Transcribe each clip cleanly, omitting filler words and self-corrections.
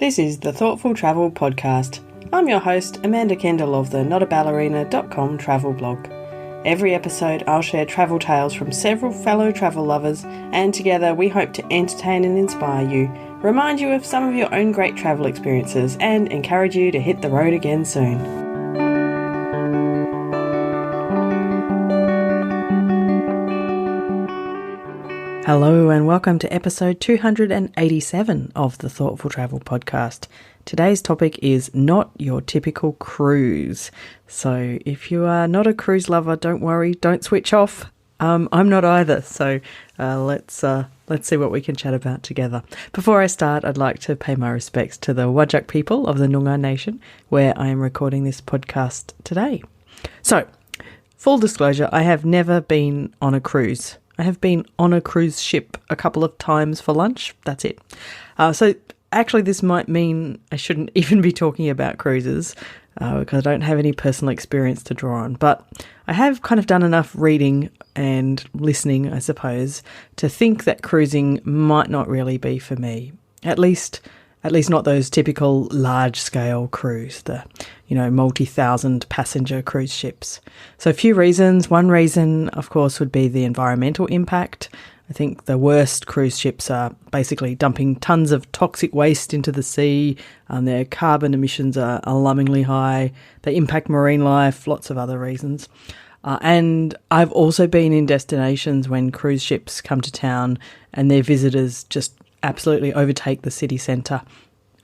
This is the Thoughtful Travel Podcast. I'm your host, Amanda Kendall of the notaballerina.com travel blog. Every episode I'll share travel tales from several fellow travel lovers, and together we hope to entertain and inspire you, remind you of some of your own great travel experiences, and encourage you to hit the road again soon. Hello and welcome to episode 287 of the Thoughtful Travel Podcast. Today's topic is not your typical cruise. So if you are not a cruise lover, don't worry, don't switch off. I'm not either, so let's see what we can chat about together. Before I start, I'd like to pay my respects to the Whadjuk people of the Noongar Nation, where I am recording this podcast today. So, full disclosure, I have never been on a cruise. I have been on a cruise ship a couple of times for lunch. That's it. So actually this might mean I shouldn't even be talking about cruises because I don't have any personal experience to draw on. But I have kind of done enough reading and listening, I suppose, to think that cruising might not really be for me. At least not those typical large-scale cruise, the, multi-thousand passenger cruise ships. So a few reasons. One reason, of course, would be the environmental impact. I think the worst cruise ships are basically dumping tons of toxic waste into the sea. Their carbon emissions are alarmingly high. They impact marine life, lots of other reasons. And I've also been in destinations when cruise ships come to town and their visitors just absolutely overtake the city centre.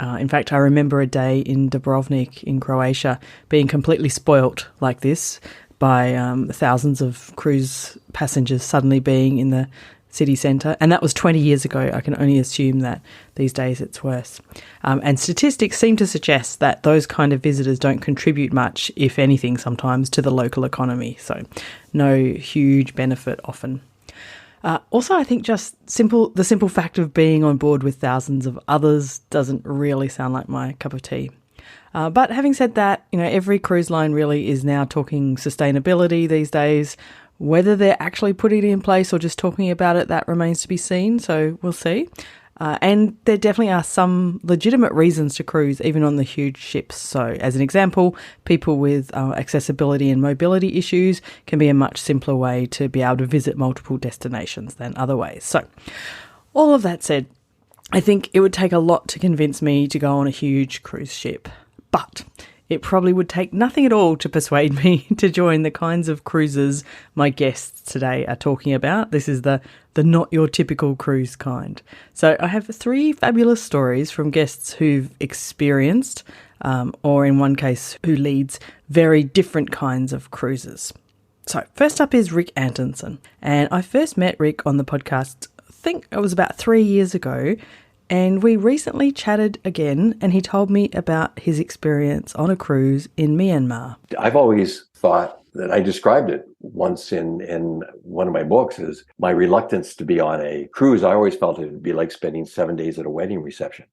In fact, I remember a day in Dubrovnik in Croatia being completely spoilt like this by thousands of cruise passengers suddenly being in the city centre. And that was 20 years ago. I can only assume that these days it's worse. And statistics seem to suggest that those kind of visitors don't contribute much, if anything, sometimes to the local economy. So no huge benefit often. Also, I think just the simple fact of being on board with thousands of others doesn't really sound like my cup of tea. But having said that, every cruise line really is now talking sustainability these days. Whether they're actually putting it in place or just talking about it, that remains to be seen, so we'll see. And there definitely are some legitimate reasons to cruise, even on the huge ships. So, as an example, people with accessibility and mobility issues can be a much simpler way to be able to visit multiple destinations than other ways. So, all of that said, I think it would take a lot to convince me to go on a huge cruise ship. But it probably would take nothing at all to persuade me to join the kinds of cruises my guests today are talking about. This is the not your typical cruise kind. So I have 3 fabulous stories from guests who've experienced, or in one case, who leads very different kinds of cruises. So first up is Rick Antonson. And I first met Rick on the podcast, I think it was about 3 years ago, and we recently chatted again, and he told me about his experience on a cruise in Myanmar. I've always thought that I described it once in one of my books as my reluctance to be on a cruise. I always felt it would be like spending 7 days at a wedding reception.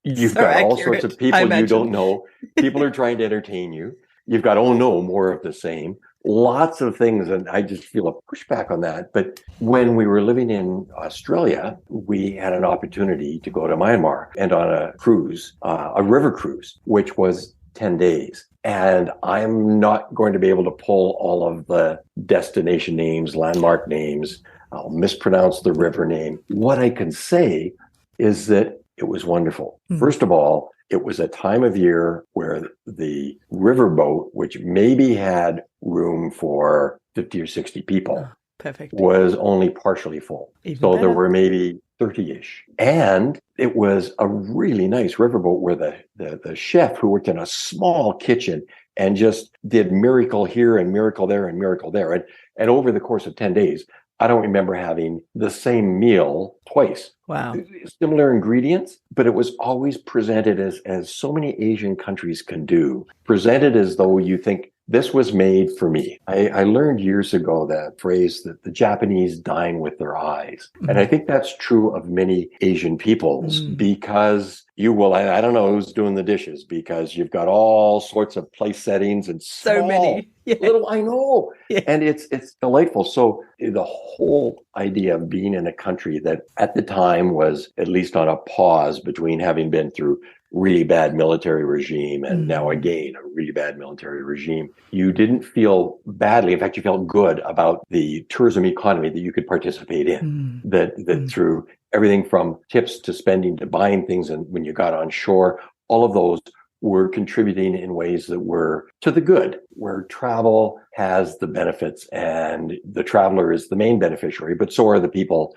You've got accurate, all sorts of people you don't know. People are trying to entertain you. You've got, more of the same. Lots of things, and I just feel a pushback on that. But when we were living in Australia, we had an opportunity to go to Myanmar and on a cruise, a river cruise, which was 10 days. And I'm not going to be able to pull all of the destination names, landmark names. I'll mispronounce the river name. What I can say is that it was wonderful. First of all, it was a time of year where the riverboat, which maybe had room for 50 or 60 people, perfect, was only partially full. Even so better. There were maybe 30-ish. And it was a really nice riverboat where the chef, who worked in a small kitchen and just did miracle here and miracle there and miracle there. And over the course of 10 days, I don't remember having the same meal twice. Wow. Similar ingredients, but it was always presented as so many Asian countries can do, presented as though you think this was made for me. I learned years ago that phrase that the Japanese dine with their eyes. And I think that's true of many Asian peoples because you will, I don't know who's doing the dishes because you've got all sorts of place settings and so many little, I know. Yeah. And it's delightful. So the whole idea of being in a country that at the time was at least on a pause between having been through really bad military regime and now again a really bad military regime, you didn't feel badly. In fact, you felt good about the tourism economy that you could participate in, that through everything from tips to spending to buying things, and when you got on shore, all of those were contributing in ways that were to the good, where travel has the benefits and the traveler is the main beneficiary, but so are the people,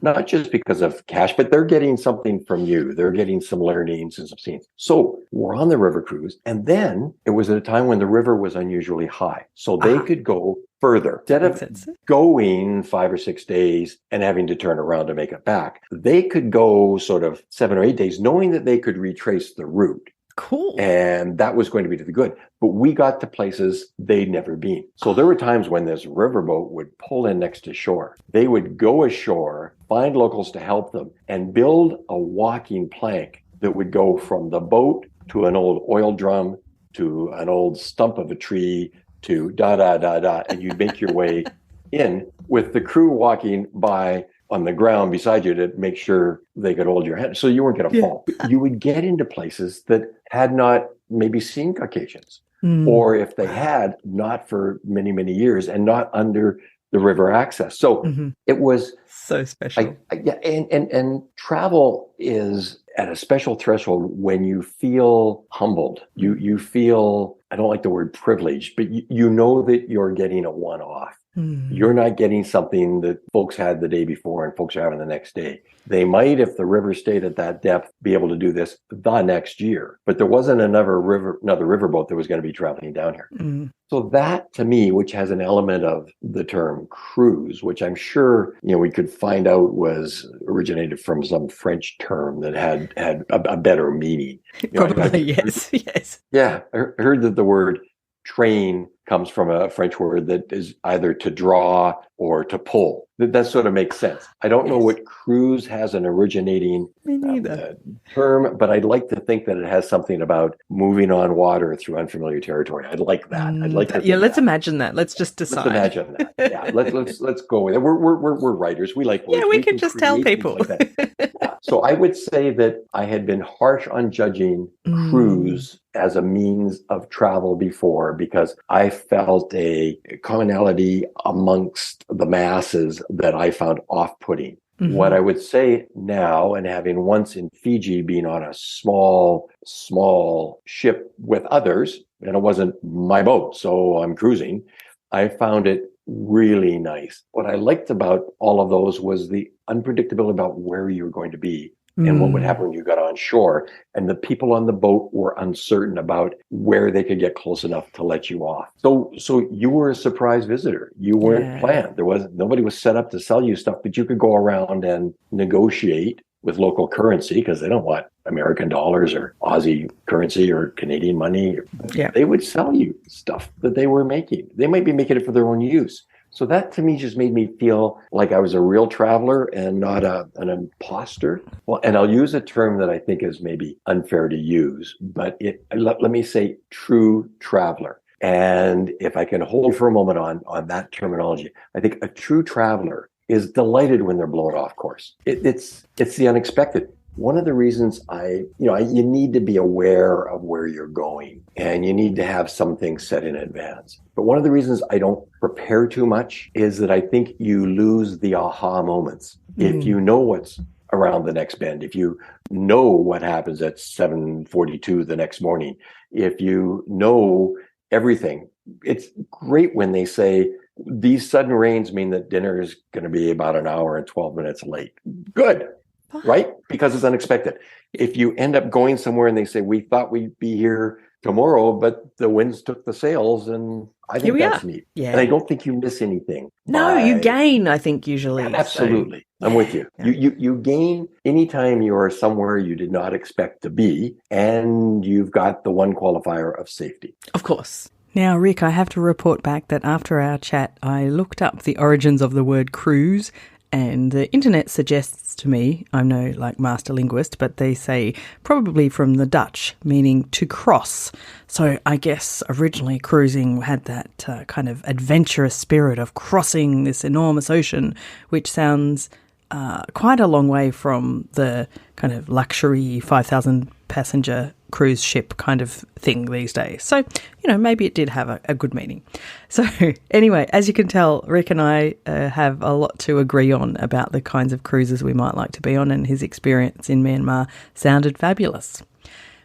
not just because of cash, but they're getting something from you. They're getting some learnings and some scenes. So we're on the river cruise. And then it was at a time when the river was unusually high. So they could go further. Instead of going 5 or 6 days and having to turn around to make it back, they could go sort of 7 or 8 days, knowing that they could retrace the route. Cool. And that was going to be to the good. But we got to places they'd never been. So there were times when this riverboat would pull in next to shore. They would go ashore, find locals to help them, and build a walking plank that would go from the boat to an old oil drum to an old stump of a tree to and you'd make your way in with the crew walking by on the ground beside you to make sure they could hold your hand so you weren't going to fall. You would get into places that had not maybe seen Caucasians, or if they had, not for many, many years and not under the river access. So it was so special. And travel is at a special threshold when you feel humbled. You feel, I don't like the word privileged, but you know that you're getting a one-off. You're not getting something that folks had the day before and folks are having the next day. They might, if the river stayed at that depth, be able to do this the next year. But there wasn't another riverboat that was going to be traveling down here. So that, to me, which has an element of the term cruise, which I'm sure we could find out was originated from some French term that had a better meaning. Probably, yes. Yeah, I heard that the word train comes from a French word that is either to draw or to pull. That sort of makes sense. I don't know what cruise has an originating term, but I'd like to think that it has something about moving on water through unfamiliar territory. I'd like that. I'd like to. Let's imagine that. Let's just decide. Let's imagine that. Yeah, let's go with it. We're writers. We like words. Yeah, we can just tell people. Like so I would say that I had been harsh on judging cruise as a means of travel before because I felt a commonality amongst the masses that I found off-putting. What I would say now, and having once in Fiji been on a small ship with others, and it wasn't my boat, so I'm cruising, I found it really nice. What I liked about all of those was the unpredictability about where you were going to be and what would happen when you got on shore. And the people on the boat were uncertain about where they could get close enough to let you off. So you were a surprise visitor. You weren't planned. Nobody was set up to sell you stuff, but you could go around and negotiate with local currency because they don't want American dollars or Aussie currency or Canadian money. They would sell you stuff that they were making. They might be making it for their own use. So that to me just made me feel like I was a real traveler and not an imposter. Well, and I'll use a term that I think is maybe unfair to use, but let me say true traveler. And if I can hold for a moment on that terminology, I think a true traveler is delighted when they're blown off course. It's the unexpected. One of the reasons you need to be aware of where you're going and you need to have some things set in advance. But one of the reasons I don't prepare too much is that I think you lose the aha moments. If you know what's around the next bend, if you know what happens at 7:42 the next morning, if you know everything, it's great when they say, these sudden rains mean that dinner is going to be about an hour and 12 minutes late. Good. Right? Because it's unexpected. If you end up going somewhere and they say, we thought we'd be here tomorrow, but the winds took the sails, and I think that's neat. Yeah. And I don't think you miss anything. No, you gain, I think, usually. Yeah, absolutely. So, I'm with you. Yeah. You gain anytime you are somewhere you did not expect to be, and you've got the one qualifier of safety. Of course. Now, Rick, I have to report back that after our chat, I looked up the origins of the word cruise, and the internet suggests to me, I'm no master linguist, but they say probably from the Dutch, meaning to cross. So I guess originally cruising had that kind of adventurous spirit of crossing this enormous ocean, which sounds quite a long way from the kind of luxury 5,000 passenger cruise ship kind of thing these days. So, maybe it did have a good meaning. So anyway, as you can tell, Rick and I have a lot to agree on about the kinds of cruises we might like to be on, and his experience in Myanmar sounded fabulous.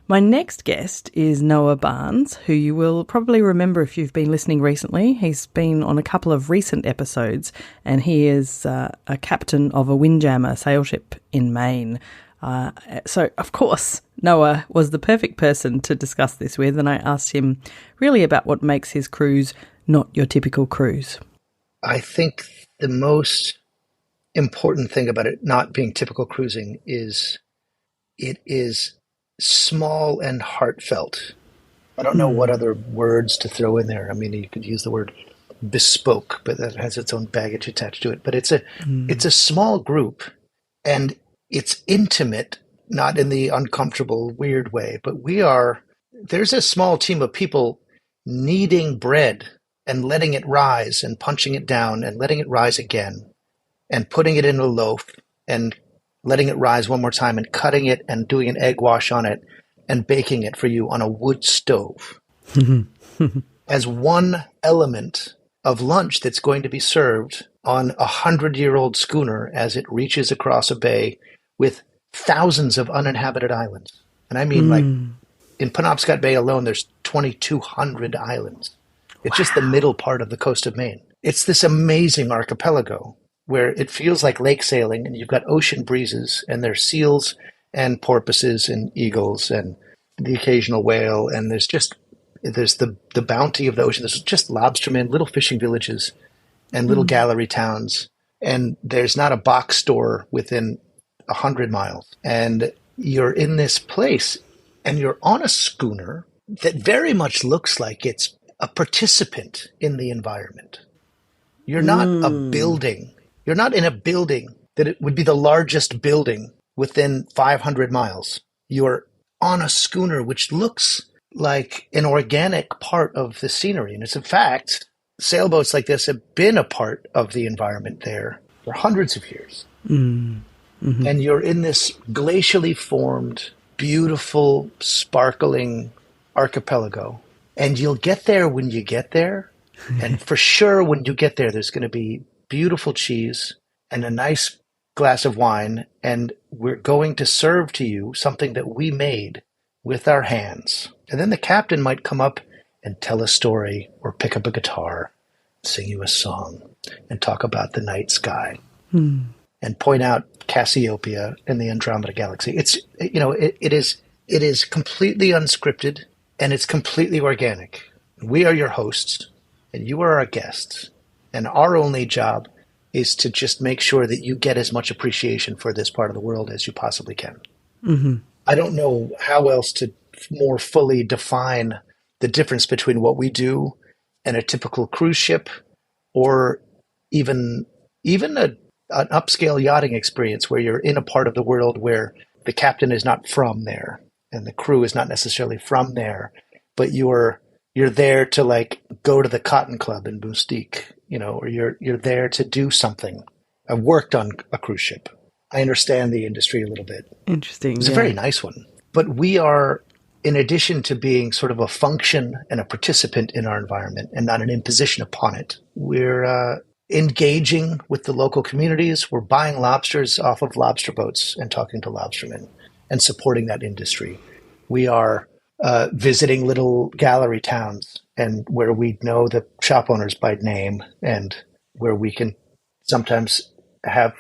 My next guest is Noah Barnes, who you will probably remember if you've been listening recently. He's been on a couple of recent episodes, and he is a captain of a windjammer sail ship in Maine. So, of course, Noah was the perfect person to discuss this with, and I asked him really about what makes his cruise not your typical cruise. I think the most important thing about it not being typical cruising is it is small and heartfelt. I don't know what other words to throw in there. I mean, you could use the word bespoke, but that has its own baggage attached to it. But it's a small group, and it's intimate, not in the uncomfortable, weird way, but there's a small team of people kneading bread and letting it rise and punching it down and letting it rise again and putting it in a loaf and letting it rise one more time and cutting it and doing an egg wash on it and baking it for you on a wood stove as one element of lunch that's going to be served on a 100-year-old schooner as it reaches across a bay with thousands of uninhabited islands. And I mean, in Penobscot Bay alone, there's 2,200 islands. It's just the middle part of the coast of Maine. It's this amazing archipelago where it feels like lake sailing, and you've got ocean breezes, and there's seals and porpoises and eagles and the occasional whale, and there's the bounty of the ocean. There's just lobstermen, little fishing villages, and little gallery towns, and there's not a box store within 100 miles. And you're in this place, and you're on a schooner that very much looks like it's a participant in the environment. You're not a building. You're not in a building that it would be the largest building within 500 miles. You're on a schooner which looks like an organic part of the scenery. And it's in fact, sailboats like this have been a part of the environment there for hundreds of years. Mm-hmm. And you're in this glacially formed, beautiful, sparkling archipelago. And you'll get there when you get there. And for sure, when you get there, there's going to be beautiful cheese and a nice glass of wine. And we're going to serve to you something that we made with our hands. And then the captain might come up and tell a story or pick up a guitar, sing you a song, and talk about the night sky and point out Cassiopeia and the Andromeda Galaxy. It's, it is completely unscripted and it's completely organic. We are your hosts and you are our guests. And our only job is to just make sure that you get as much appreciation for this part of the world as you possibly can. Mm-hmm. I don't know how else to more fully define the difference between what we do and a typical cruise ship, or even an upscale yachting experience where you're in a part of the world where the captain is not from there and the crew is not necessarily from there, but you're there to go to the Cotton Club in Boustique, or you're there to do something. I've worked on a cruise ship. I understand the industry a little bit. Interesting. It's a very nice one. But we are, in addition to being sort of a function and a participant in our environment and not an imposition upon it, we're engaging with the local communities. We're buying lobsters off of lobster boats and talking to lobstermen and supporting that industry. We are visiting little gallery towns and where we know the shop owners by name and where we can sometimes have,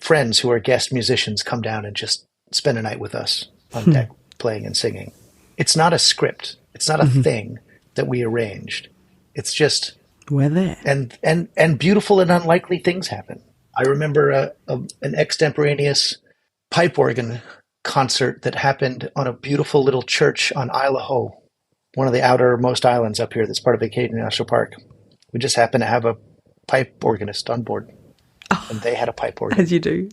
friends who are guest musicians come down and just spend a night with us on deck playing and singing. It's not a script. It's not a thing that we arranged. It's just we're there. And beautiful and unlikely things happen. I remember an extemporaneous pipe organ concert that happened on a beautiful little church on Isle of Ho one of the outermost islands up here that's part of Acadia National Park. We just happened to have a pipe organist on board, and they had a pipe organ. As you do.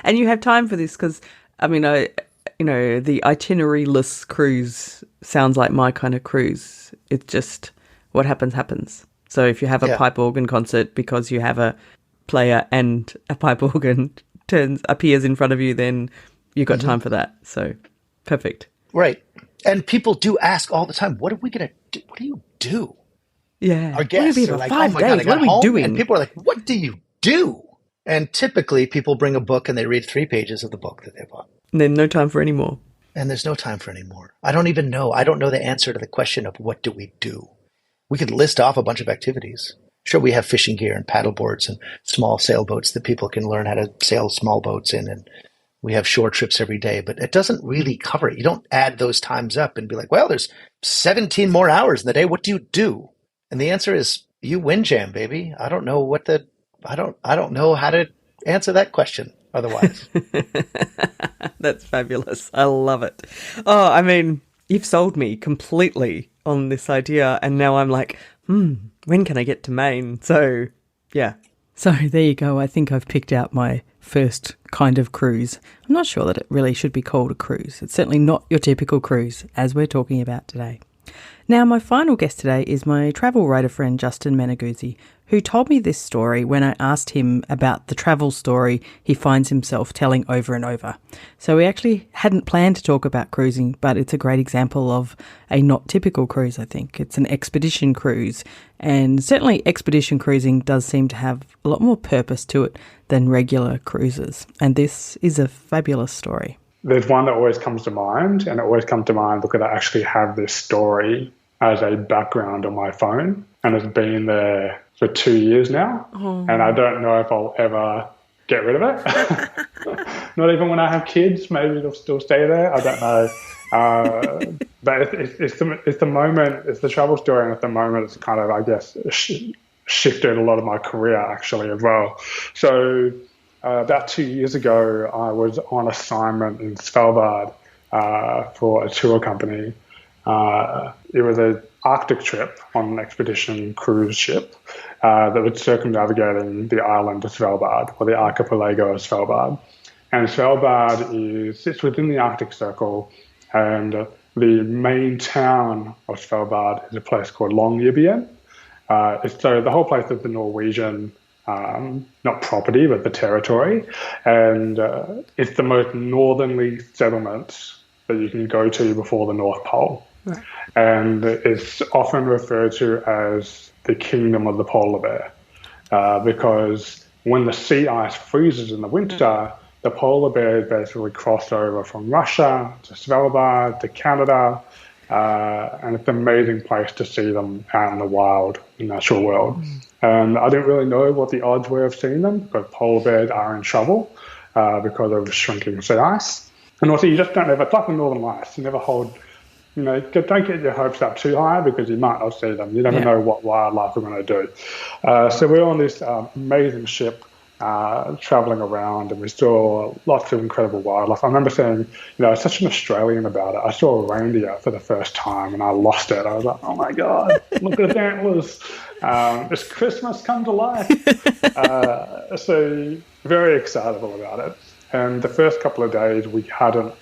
And you have time for this because, I mean, the itinerary-less cruise sounds like my kind of cruise. It's just what happens, happens. So if you have a pipe organ concert because you have a player and a pipe organ appears in front of you, then you've got time for that. So perfect. Right. And people do ask all the time, what are we going to do? What do you do? Yeah. Our guests are like, 5 days. What are we doing? And people are like, what do you do? And typically people bring a book and they read 3 pages of the book that they bought. And then no time for any more. And there's no time for any more. I don't even know. I don't know the answer to the question of what do we do? We could list off a bunch of activities. Sure, we have fishing gear and paddle boards and small sailboats that people can learn how to sail small boats in. And we have shore trips every day, but it doesn't really cover it. You don't add those times up and be like, well, there's 17 more hours in the day. What do you do? And the answer is you windjam, baby. I don't know I don't know how to answer that question otherwise. That's fabulous. I love it. Oh, I mean, you've sold me completely on this idea. And now I'm like, when can I get to Maine? So, yeah. So there you go. I think I've picked out my first kind of cruise. I'm not sure that it really should be called a cruise. It's certainly not your typical cruise, as we're talking about today. Now, my final guest today is my travel writer friend, Justin Meneguzzi, who told me this story when I asked him about the travel story he finds himself telling over and over. So we actually hadn't planned to talk about cruising, but it's a great example of a not typical cruise, I think. It's an expedition cruise, and certainly expedition cruising does seem to have a lot more purpose to it than regular cruises, and this is a fabulous story. There's one that always comes to mind, and it always comes to mind because I actually have this story as a background on my phone, and it's been there for 2 years now, and I don't know if I'll ever get rid of it. Not even when I have kids, maybe it'll still stay there. I don't know. But it's the moment, it's the travel story, and at the moment it's kind of, I guess, shifted a lot of my career actually as well. So about 2 years ago, I was on assignment in Svalbard for a tour company. It was an Arctic trip on an expedition cruise ship that was circumnavigating the island of Svalbard, or the archipelago of Svalbard. And Svalbard sits within the Arctic Circle, and the main town of Svalbard is a place called Longyearbyen. So the whole place is the Norwegian, not property, but the territory. And it's the most northerly settlement that you can go to before the North Pole. Right. And it's often referred to as the kingdom of the polar bear, because when the sea ice freezes in the winter, the polar bears basically cross over from Russia to Svalbard to Canada, and it's an amazing place to see them out in the wild, in the natural world. And I didn't really know what the odds were of seeing them, because polar bears are in trouble because of shrinking sea ice. And also, you just don't ever, it's like the Northern Lights, you never hold, don't get your hopes up too high because you might not see them. You never know what wildlife we're going to do. So we're on this amazing ship traveling around, and we saw lots of incredible wildlife. I remember seeing, such an Australian about it. I saw a reindeer for the first time and I lost it. I was like, oh my God, look at the antlers. It's Christmas come to life. So very excitable about it. And the first couple of days we hadn't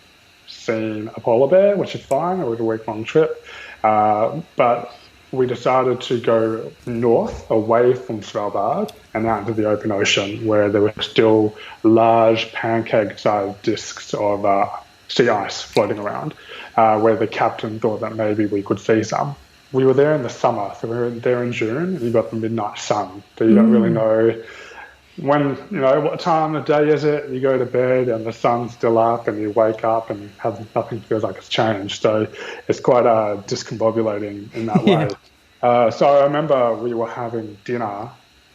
seen a polar bear, which is fine. It was a week-long trip. But we decided to go north, away from Svalbard, and out into the open ocean, where there were still large pancake-sized discs of sea ice floating around, where the captain thought that maybe we could see some. We were there in the summer, so we were there in June, and you got the midnight sun, so you don't really know when, what time of day is it. You go to bed and the sun's still up, and you wake up and nothing feels like it's changed. So it's quite discombobulating in that way. So I remember we were having dinner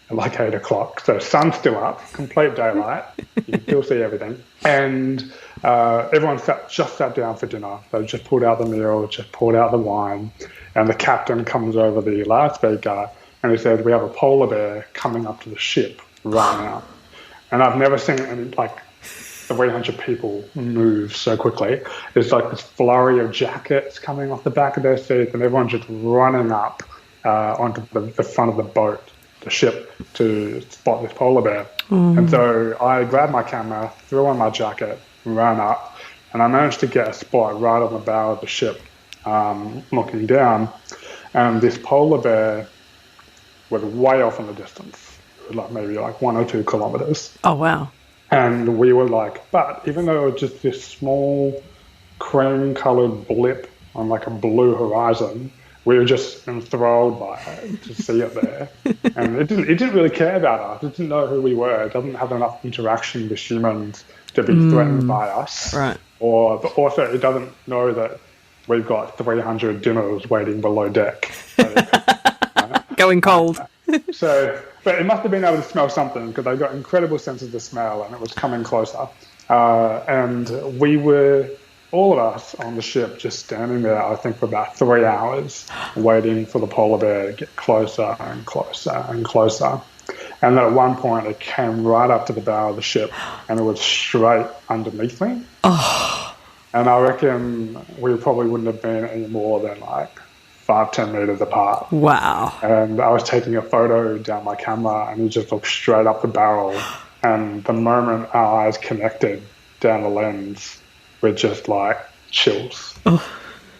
at like 8 o'clock. So sun's still up, complete daylight. You can still see everything. And everyone just sat down for dinner. They just pulled out the meal, just poured out the wine. And the captain comes over the loudspeaker and he said, "We have a polar bear coming up to the ship right now." And I've never seen any, 300 people move so quickly. There's like this flurry of jackets coming off the back of their seats, and everyone's just running up onto the front of the boat, the ship, to spot this polar bear. And so I grabbed my camera, threw on my jacket, ran up, and I managed to get a spot right on the bow of the ship, looking down. And this polar bear was way off in the distance, like maybe like 1 or 2 kilometers. Oh, wow. And we were like, but even though it was just this small cream-coloured blip on like a blue horizon, we were just enthralled by it to see it there. And it didn't really care about us. It didn't know who we were. It doesn't have enough interaction with humans to be threatened by us. Right. Or also, it doesn't know that we've got 300 dimmers waiting below deck. Going cold. But it must have been able to smell something, because they got incredible senses of smell, and it was coming closer. And we were, all of us on the ship, just standing there, I think, for about 3 hours, waiting for the polar bear to get closer and closer and closer. And then at one point, it came right up to the bow of the ship, and it was straight underneath me. Oh. And I reckon we probably wouldn't have been any more than like 5-10 meters apart. Wow. And I was taking a photo down my camera, and he just looked straight up the barrel. And the moment our eyes connected down the lens, were just like chills. At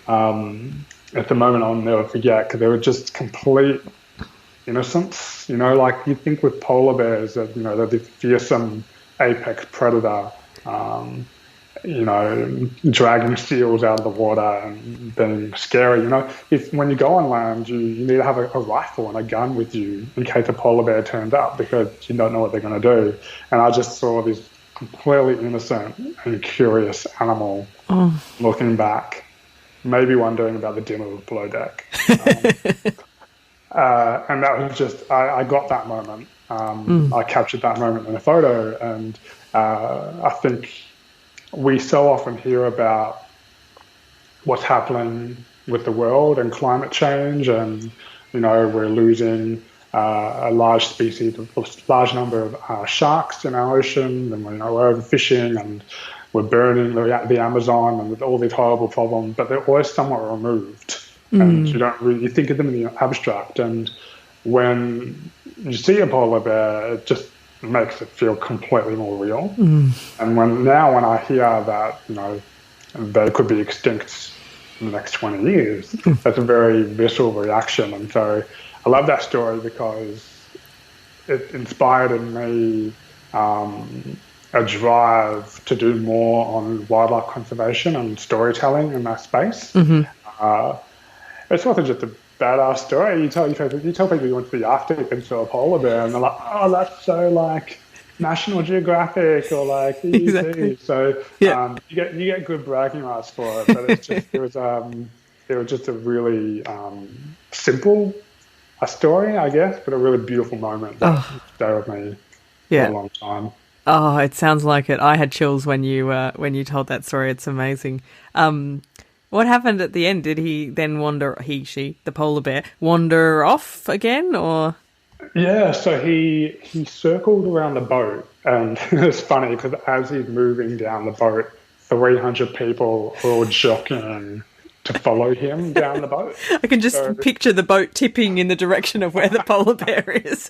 the moment, I'll never forget, because they were just complete innocence. You know, like you think with polar bears that, you know, they're this fearsome apex predator, you know, dragging seals out of the water and being scary. You know, when you go on land, you need to have a rifle and a gun with you in case a polar bear turns up, because you don't know what they're going to do. And I just saw this completely innocent and curious animal looking back, maybe wondering about the dimmer below deck. And that was just, I got that moment. I captured that moment in a photo. And I think we so often hear about what's happening with the world and climate change, and, you know, we're losing a large number of sharks in our ocean, and we're overfishing, and we're burning the Amazon, and with all these horrible problems, but they're always somewhat removed, and you don't really think of them in the abstract. And when you see a polar bear, it just makes it feel completely more real. And when I hear that, you know, they could be extinct in the next 20 years, that's a very visceral reaction. And so I love that story because it inspired in me a drive to do more on wildlife conservation and storytelling in that space. It's not just a badass story. You tell people you want to be Arctic and show a polar bear, and they're like, "Oh, that's so like National Geographic or like ET." Exactly. So you get good bragging rights for it. But it was just a really simple story, I guess, but a really beautiful moment that stayed with me for a long time. Oh, it sounds like it. I had chills when you told that story. It's amazing. What happened at the end? Did he then the polar bear, wander off again, or? Yeah, so he circled around the boat, and it's funny because as he's moving down the boat, 300 people are all jockeying to follow him down the boat. I can just picture the boat tipping in the direction of where the polar bear is.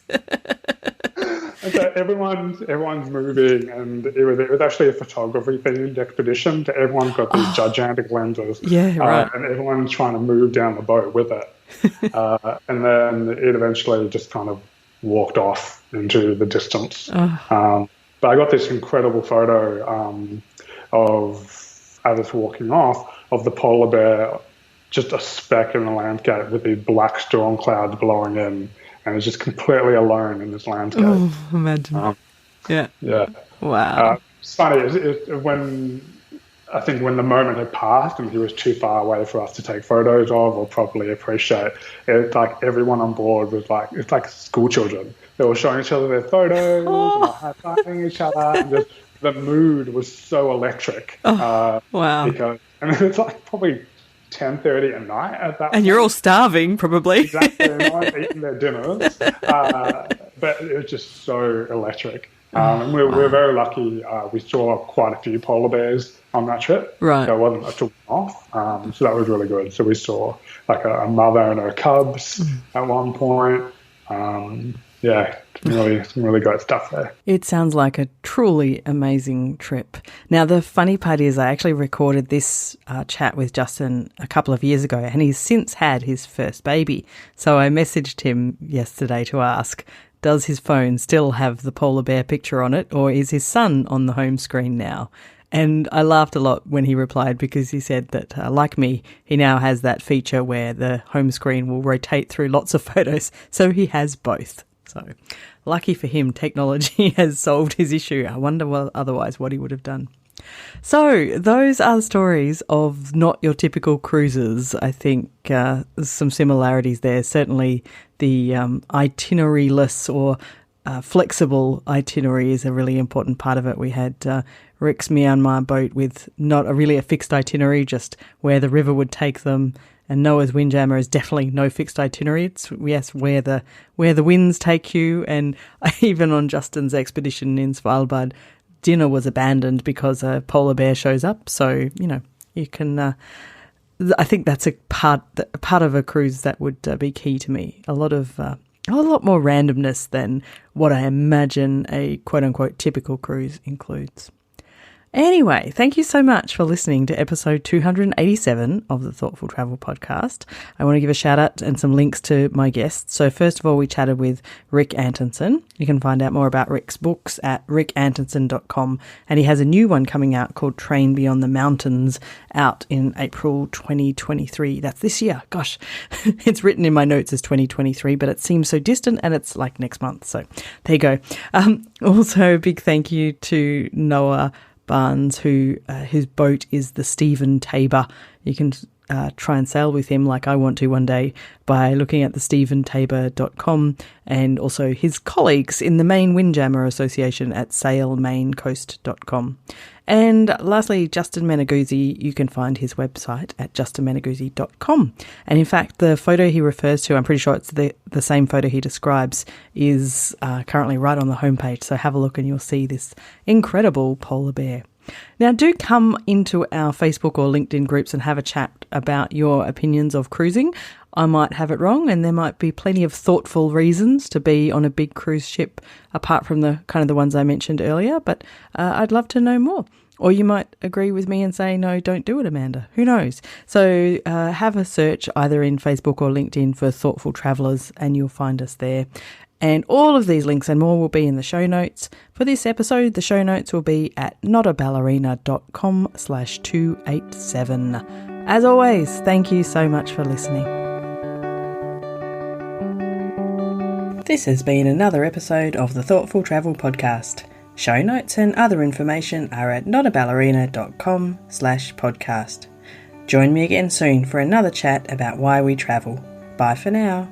And so everyone's moving, and it was actually a photography-themed expedition. So everyone's got these gigantic lenses. Yeah, right. And everyone's trying to move down the boat with it. And then it eventually just kind of walked off into the distance. But I got this incredible photo of, as it's walking off, of the polar bear, just a speck in the landscape with these black storm clouds blowing in. And it's just completely alone in this landscape. Oh, imagine. Yeah. Wow. It's funny. When the moment had passed and he was too far away for us to take photos of or properly appreciate, it's like everyone on board was like, it's like school children. They were showing each other their photos, and high-fiving each other, and just the mood was so electric. Wow. Because it's like probably 10:30 at night at that point. And you're all starving, probably. Exactly. No one's eating their dinners. But it was just so electric. And we were very lucky. We saw quite a few polar bears on that trip. Right. So it wasn't a took off. So that was really good. So we saw like a mother and her cubs at one point. Some really great stuff there. It sounds like a truly amazing trip. Now, the funny part is I actually recorded this chat with Justin a couple of years ago, and he's since had his first baby. So I messaged him yesterday to ask, does his phone still have the polar bear picture on it, or is his son on the home screen now? And I laughed a lot when he replied, because he said that, like me, he now has that feature where the home screen will rotate through lots of photos. So he has both. So lucky for him, technology has solved his issue. I wonder what he would have done. So those are the stories of not your typical cruises. I think there's some similarities there. Certainly the itinerary-less or flexible itinerary is a really important part of it. We had Rick's Myanmar boat with not really a fixed itinerary, just where the river would take them. And Noah's Windjammer is definitely no fixed itinerary. It's, yes, where the winds take you. And even on Justin's expedition in Svalbard, dinner was abandoned because a polar bear shows up. So, you can, I think that's a part of a cruise that would be key to me. A lot more randomness than what I imagine a quote-unquote typical cruise includes. Anyway, thank you so much for listening to episode 287 of the Thoughtful Travel Podcast. I want to give a shout out and some links to my guests. So first of all, we chatted with Rick Antonson. You can find out more about Rick's books at rickantonson.com, and he has a new one coming out called Train Beyond the Mountains, out in April 2023. That's this year. Gosh, it's written in my notes as 2023, but it seems so distant, and it's like next month. So there you go. Also, a big thank you to Noah Barnes, whose boat is the Stephen Tabor. You can try and sail with him like I want to one day by looking at the stephentabor.com, and also his colleagues in the Maine Windjammer Association at sailmaincoast.com. And lastly, Justin Meneguzzi, you can find his website at justinmeneguzzi.com. And in fact, the photo he refers to, I'm pretty sure it's the same photo he describes, is currently right on the homepage. So have a look and you'll see this incredible polar bear. Now, do come into our Facebook or LinkedIn groups and have a chat about your opinions of cruising. I might have it wrong, and there might be plenty of thoughtful reasons to be on a big cruise ship, apart from the kind of the ones I mentioned earlier, but I'd love to know more. Or you might agree with me and say, no, don't do it, Amanda. Who knows? So have a search either in Facebook or LinkedIn for Thoughtful Travellers, and you'll find us there. And all of these links and more will be in the show notes. For this episode, the show notes will be at notaballerina.com/287. As always, thank you so much for listening. This has been another episode of the Thoughtful Travel Podcast. Show notes and other information are at notaballerina.com/podcast. Join me again soon for another chat about why we travel. Bye for now.